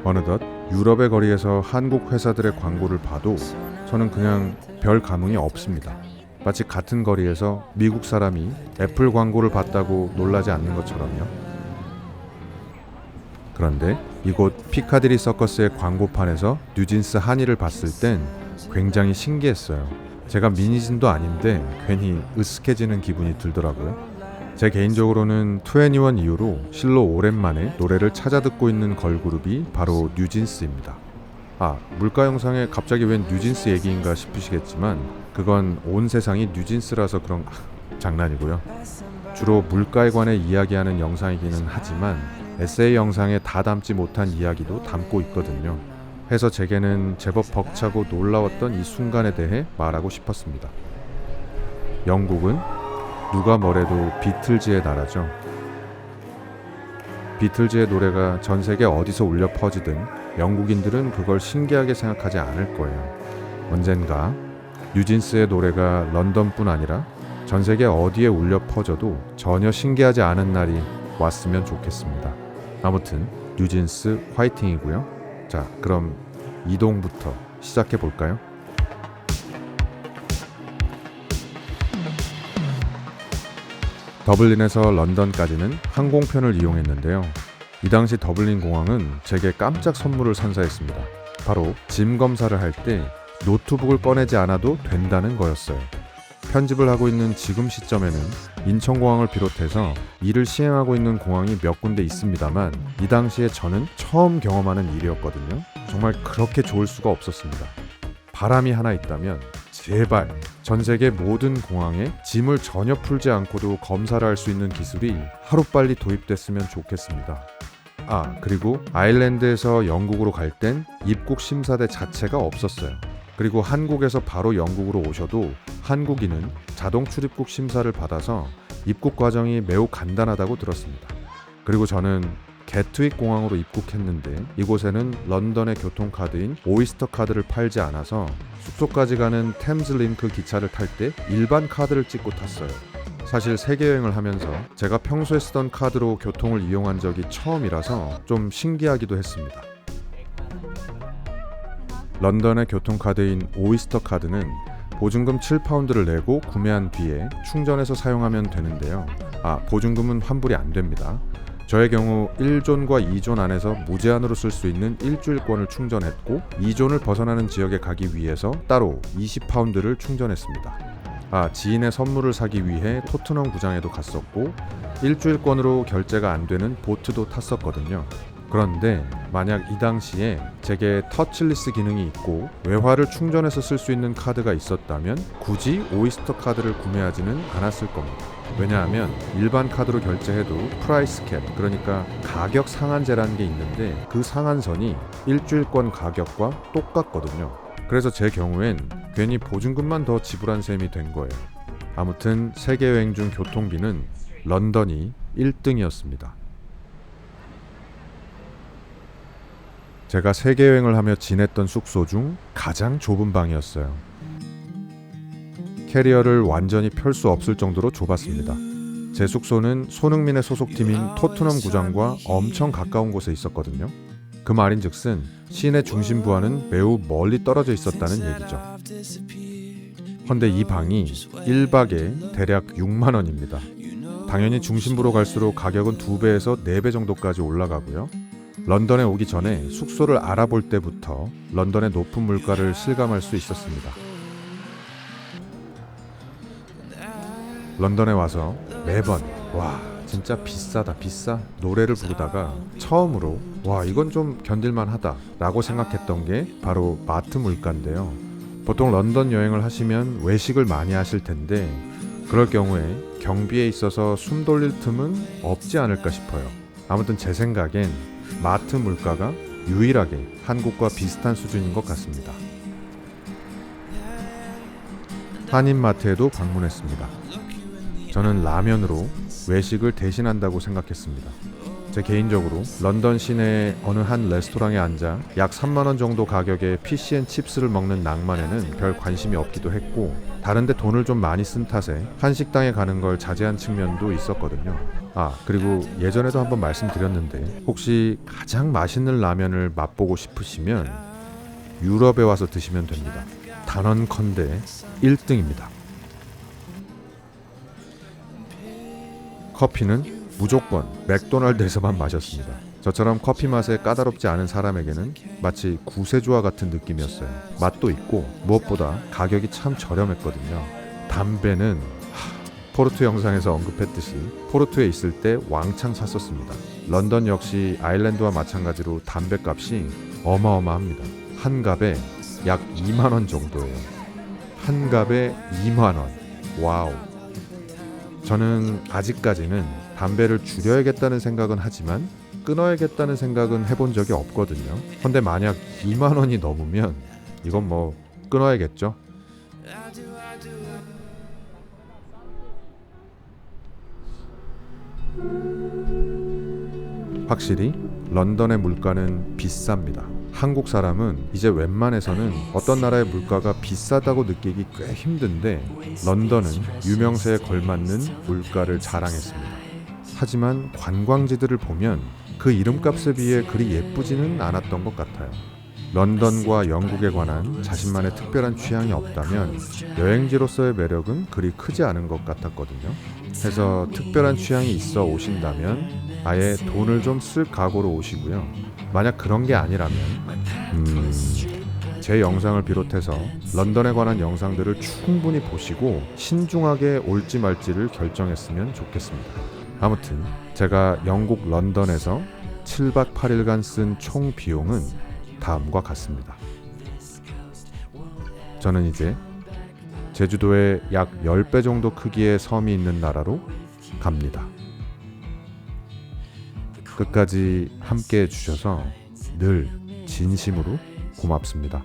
어느덧 유럽의 거리에서 한국 회사들의 광고를 봐도 저는 그냥 별 감흥이 없습니다. 마치 같은 거리에서 미국 사람이 애플 광고를 봤다고 놀라지 않는 것처럼요. 그런데 이곳 피카디리 서커스의 광고판에서 뉴진스 한의를 봤을 땐 굉장히 신기했어요. 제가 미니진도 아닌데 괜히 으쓱해지는 기분이 들더라고요. 제 개인적으로는 2NE1 이후로 실로 오랜만에 노래를 찾아 듣고 있는 걸그룹이 바로 뉴진스입니다. 물가 영상에 갑자기 웬 뉴진스 얘기인가 싶으시겠지만 그건 온 세상이 뉴진스라서 그런 장난이고요. 주로 물가에 관해 이야기하는 영상이기는 하지만 에세이 영상에 다 담지 못한 이야기도 담고 있거든요. 해서 제게는 제법 벅차고 놀라웠던 이 순간에 대해 말하고 싶었습니다. 영국은 누가 뭐래도 비틀즈의 나라죠. 비틀즈의 노래가 전 세계 어디서 울려 퍼지든 영국인들은 그걸 신기하게 생각하지 않을 거예요. 언젠가 뉴진스의 노래가 런던뿐 아니라 전 세계 어디에 울려 퍼져도 전혀 신기하지 않은 날이 왔으면 좋겠습니다. 아무튼 뉴진스 화이팅이고요. 자, 그럼 이동부터 시작해 볼까요? 더블린에서 런던까지는 항공편을 이용했는데요. 이 당시 더블린 공항은 제게 깜짝 선물을 선사했습니다. 바로 짐 검사를 할 때 노트북을 꺼내지 않아도 된다는 거였어요. 편집을 하고 있는 지금 시점에는 인천공항을 비롯해서 이를 시행하고 있는 공항이 몇 군데 있습니다만 이 당시에 저는 처음 경험하는 일이었거든요. 정말 그렇게 좋을 수가 없었습니다. 바람이 하나 있다면 제발 전 세계 모든 공항에 짐을 전혀 풀지 않고도 검사를 할 수 있는 기술이 하루빨리 도입됐으면 좋겠습니다. 그리고 아일랜드에서 영국으로 갈 땐 입국 심사대 자체가 없었어요. 그리고 한국에서 바로 영국으로 오셔도 한국인은 자동 출입국 심사를 받아서 입국 과정이 매우 간단하다고 들었습니다. 그리고 저는 개트윅 공항으로 입국했는데 이곳에는 런던의 교통카드인 오이스터 카드를 팔지 않아서 숙소까지 가는 템즈링크 기차를 탈 때 일반 카드를 찍고 탔어요. 사실 세계여행을 하면서 제가 평소에 쓰던 카드로 교통을 이용한 적이 처음이라서 좀 신기하기도 했습니다. 런던의 교통카드인 오이스터 카드는 보증금 7파운드를 내고 구매한 뒤에 충전해서 사용하면 되는데요. 보증금은 환불이 안 됩니다. 저의 경우 1존과 2존 안에서 무제한으로 쓸 수 있는 일주일권을 충전했고 2존을 벗어나는 지역에 가기 위해서 따로 20파운드를 충전했습니다. 지인의 선물을 사기 위해 토트넘 구장에도 갔었고 일주일권으로 결제가 안 되는 보트도 탔었거든요. 그런데 만약 이 당시에 제게 터치리스 기능이 있고 외화를 충전해서 쓸 수 있는 카드가 있었다면 굳이 오이스터 카드를 구매하지는 않았을 겁니다. 왜냐하면 일반 카드로 결제해도 프라이스 캡, 그러니까 가격 상한제라는 게 있는데 그 상한선이 일주일권 가격과 똑같거든요. 그래서 제 경우엔 괜히 보증금만 더 지불한 셈이 된 거예요. 아무튼 세계여행 중 교통비는 런던이 1등이었습니다. 제가 세계여행을 하며 지냈던 숙소 중 가장 좁은 방이었어요. 캐리어를 완전히 펼 수 없을 정도로 좁았습니다. 제 숙소는 손흥민의 소속팀인 토트넘 구장과 엄청 가까운 곳에 있었거든요. 그 말인즉슨 시내 중심부와는 매우 멀리 떨어져 있었다는 얘기죠. 헌데 이 방이 1박에 대략 6만 원입니다. 당연히 중심부로 갈수록 가격은 2배에서 4배 정도까지 올라가고요. 런던에 오기 전에 숙소를 알아볼 때부터 런던의 높은 물가를 실감할 수 있었습니다. 런던에 와서 매번 진짜 비싸다 비싸 노래를 부르다가 처음으로 이건 좀 견딜만하다 라고 생각했던 게 바로 마트 물가인데요. 보통 런던 여행을 하시면 외식을 많이 하실 텐데 그럴 경우에 경비에 있어서 숨 돌릴 틈은 없지 않을까 싶어요. 아무튼 제 생각엔 마트 물가가 유일하게 한국과 비슷한 수준인 것 같습니다. 한인마트에도 방문했습니다. 저는 라면으로 외식을 대신한다고 생각했습니다. 제 개인적으로 런던 시내 어느 한 레스토랑에 앉아 약 3만 원 정도 가격의 피시앤칩스를 먹는 낭만에는 별 관심이 없기도 했고, 다른데 돈을 좀 많이 쓴 탓에 한식당에 가는 걸 자제한 측면도 있었거든요. 그리고 예전에도 한번 말씀드렸는데, 혹시 가장 맛있는 라면을 맛보고 싶으시면 유럽에 와서 드시면 됩니다. 단언컨대 1등입니다. 커피는 무조건 맥도날드에서만 마셨습니다. 저처럼 커피 맛에 까다롭지 않은 사람에게는 마치 구세주와 같은 느낌이었어요. 맛도 있고 무엇보다 가격이 참 저렴했거든요. 담배는 포르투 영상에서 언급했듯이 포르투에 있을 때 왕창 샀었습니다. 런던 역시 아일랜드와 마찬가지로 담배값이 어마어마합니다. 한 갑에 약 2만 원 정도예요. 한 갑에 2만 원. 와우. 저는 아직까지는 담배를 줄여야겠다는 생각은 하지만 끊어야겠다는 생각은 해본 적이 없거든요. 근데 만약 2만 원이 넘으면 이건 뭐 끊어야겠죠. 확실히 런던의 물가는 비쌉니다. 한국 사람은 이제 웬만해서는 어떤 나라의 물가가 비싸다고 느끼기 꽤 힘든데, 런던은 유명세에 걸맞는 물가를 자랑했습니다. 하지만 관광지들을 보면 그 이름값에 비해 그리 예쁘지는 않았던 것 같아요. 런던과 영국에 관한 자신만의 특별한 취향이 없다면 여행지로서의 매력은 그리 크지 않은 것 같았거든요. 해서 특별한 취향이 있어 오신다면 아예 돈을 좀 쓸 각오로 오시고요. 만약 그런 게 아니라면 제 영상을 비롯해서 런던에 관한 영상들을 충분히 보시고 신중하게 올지 말지를 결정했으면 좋겠습니다. 아무튼 제가 영국 런던에서 7박 8일간 쓴 총 비용은 다음과 같습니다. 저는 이제 제주도에 약 10배 정도 크기의 섬이 있는 나라로 갑니다. 끝까지 함께 해주셔서 늘 진심으로 고맙습니다.